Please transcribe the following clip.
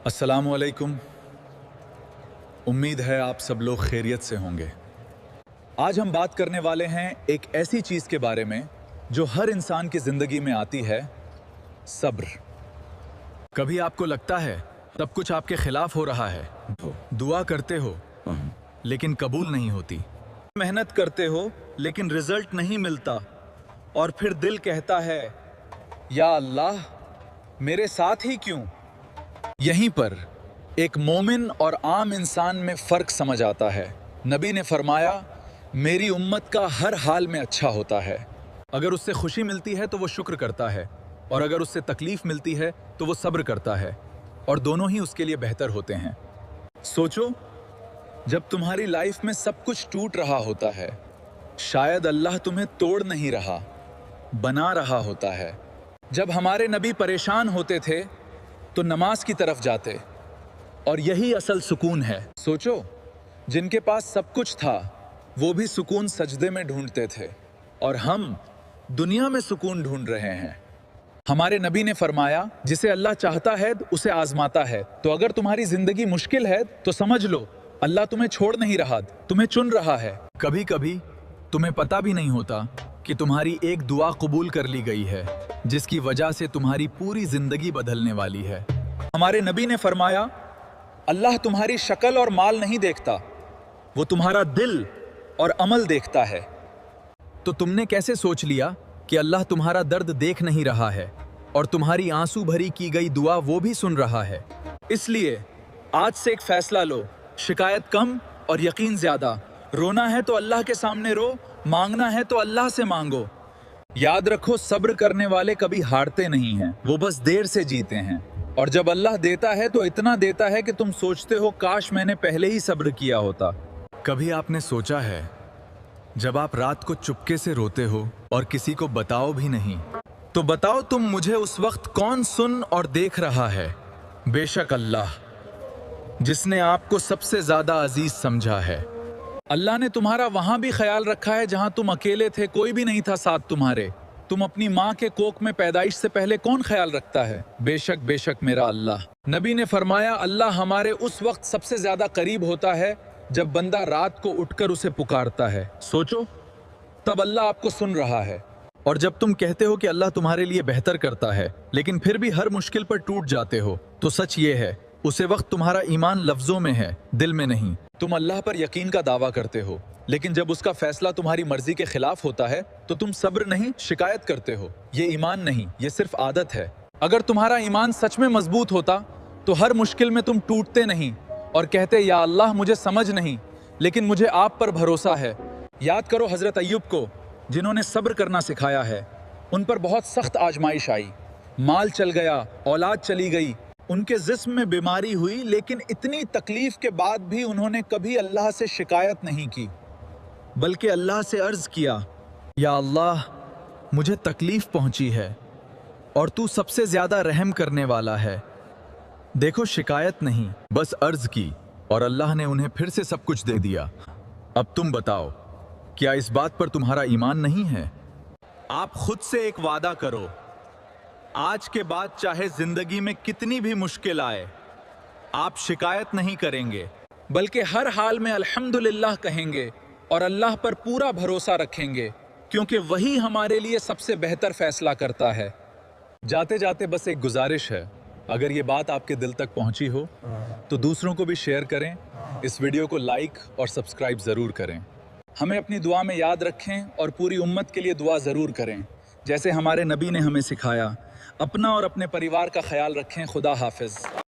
अस्सलामुअलैकुम। उम्मीद है आप सब लोग खैरियत से होंगे। आज हम बात करने वाले हैं एक ऐसी चीज़ के बारे में जो हर इंसान की ज़िंदगी में आती है, सब्र। कभी आपको लगता है सब कुछ आपके खिलाफ हो रहा है, दुआ करते हो लेकिन कबूल नहीं होती, मेहनत करते हो लेकिन रिजल्ट नहीं मिलता, और फिर दिल कहता है या अल्लाह मेरे साथ ही क्यों। यहीं पर एक मोमिन और आम इंसान में फ़र्क समझ आता है। नबी ने फरमाया, मेरी उम्मत का हर हाल में अच्छा होता है। अगर उससे खुशी मिलती है तो वो शुक्र करता है, और अगर उससे तकलीफ़ मिलती है तो वो सब्र करता है, और दोनों ही उसके लिए बेहतर होते हैं। सोचो, जब तुम्हारी लाइफ में सब कुछ टूट रहा होता है, शायद अल्लाह तुम्हें तोड़ नहीं रहा, बना रहा होता है। जब हमारे नबी परेशान होते थे तो नमाज की तरफ जाते, और यही असल सुकून है। सोचो, जिनके पास सब कुछ था वो भी सुकून सजदे में ढूंढते थे, और हम दुनिया में सुकून ढूंढ रहे हैं। हमारे नबी ने फरमाया, जिसे अल्लाह चाहता है उसे आजमाता है। तो अगर तुम्हारी जिंदगी मुश्किल है तो समझ लो अल्लाह तुम्हें छोड़ नहीं रहा, तुम्हें चुन रहा है। कभी कभी तुम्हें पता भी नहीं होता कि तुम्हारी एक दुआ कबूल कर ली गई है, जिसकी वजह से तुम्हारी पूरी जिंदगी बदलने वाली है। हमारे नबी ने फरमाया, अल्लाह तुम्हारी शक्ल और माल नहीं देखता, वो तुम्हारा दिल और अमल देखता है। तो तुमने कैसे सोच लिया कि अल्लाह तुम्हारा दर्द देख नहीं रहा है और तुम्हारी आंसू भरी की गई दुआ वो भी सुन रहा है। इसलिए आज से एक फैसला लो, शिकायत कम और यकीन ज्यादा। रोना है तो अल्लाह के सामने रो, मांगना है तो अल्लाह से मांगो। याद रखो, सब्र करने वाले कभी हारते नहीं हैं, वो बस देर से जीते हैं। और जब अल्लाह देता है तो इतना देता है कि तुम सोचते हो काश मैंने पहले ही सब्र किया होता। कभी आपने सोचा है, जब आप रात को चुपके से रोते हो और किसी को बताओ भी नहीं, तो बताओ तुम मुझे उस वक्त कौन सुन और देख रहा है? बेशक अल्लाह, जिसने आपको सबसे ज्यादा अजीज समझा है। अल्लाह ने तुम्हारा वहां भी ख्याल रखा है जहां तुम अकेले थे, कोई भी नहीं था साथ तुम्हारे। तुम अपनी माँ के कोख में पैदाइश से पहले कौन ख्याल रखता है? बेशक बेशक मेरा अल्लाह। नबी ने फरमाया, अल्लाह हमारे उस वक्त सबसे ज्यादा करीब होता है जब बंदा रात को उठकर उसे पुकारता है। सोचो, तब अल्लाह आपको सुन रहा है। और जब तुम कहते हो कि अल्लाह तुम्हारे लिए बेहतर करता है, लेकिन फिर भी हर मुश्किल पर टूट जाते हो, तो सच ये है उसे वक्त तुम्हारा ईमान लफ्जों में है, दिल में नहीं। तुम अल्लाह पर यकीन का दावा करते हो, लेकिन जब उसका फैसला तुम्हारी मर्जी के खिलाफ होता है तो तुम सब्र नहीं, शिकायत करते हो। ये ईमान नहीं, ये सिर्फ आदत है। अगर तुम्हारा ईमान सच में मजबूत होता तो हर मुश्किल में तुम टूटते नहीं और कहते, या अल्लाह मुझे समझ नहीं, लेकिन मुझे आप पर भरोसा है। याद करो हजरत अय्यूब को, जिन्होंने सब्र करना सिखाया है। उन पर बहुत सख्त आजमाइश आई, माल चल गया, औलाद चली गई, उनके जिस्म में बीमारी हुई, लेकिन इतनी तकलीफ के बाद भी उन्होंने कभी अल्लाह से शिकायत नहीं की, बल्कि अल्लाह से अर्ज किया, या अल्लाह मुझे तकलीफ पहुंची है और तू सबसे ज्यादा रहम करने वाला है। देखो, शिकायत नहीं, बस अर्ज की, और अल्लाह ने उन्हें फिर से सब कुछ दे दिया। अब तुम बताओ, क्या इस बात पर तुम्हारा ईमान नहीं है? आप खुद से एक वादा करो, आज के बाद चाहे जिंदगी में कितनी भी मुश्किल आए, आप शिकायत नहीं करेंगे, बल्कि हर हाल में अल्हम्दुलिल्लाह कहेंगे और अल्लाह पर पूरा भरोसा रखेंगे, क्योंकि वही हमारे लिए सबसे बेहतर फैसला करता है। जाते जाते बस एक गुजारिश है, अगर ये बात आपके दिल तक पहुंची हो तो दूसरों को भी शेयर करें, इस वीडियो को लाइक और सब्सक्राइब ज़रूर करें। हमें अपनी दुआ में याद रखें और पूरी उम्मत के लिए दुआ ज़रूर करें, जैसे हमारे नबी ने हमें सिखाया। अपना और अपने परिवार का ख्याल रखें। खुदा हाफिज़।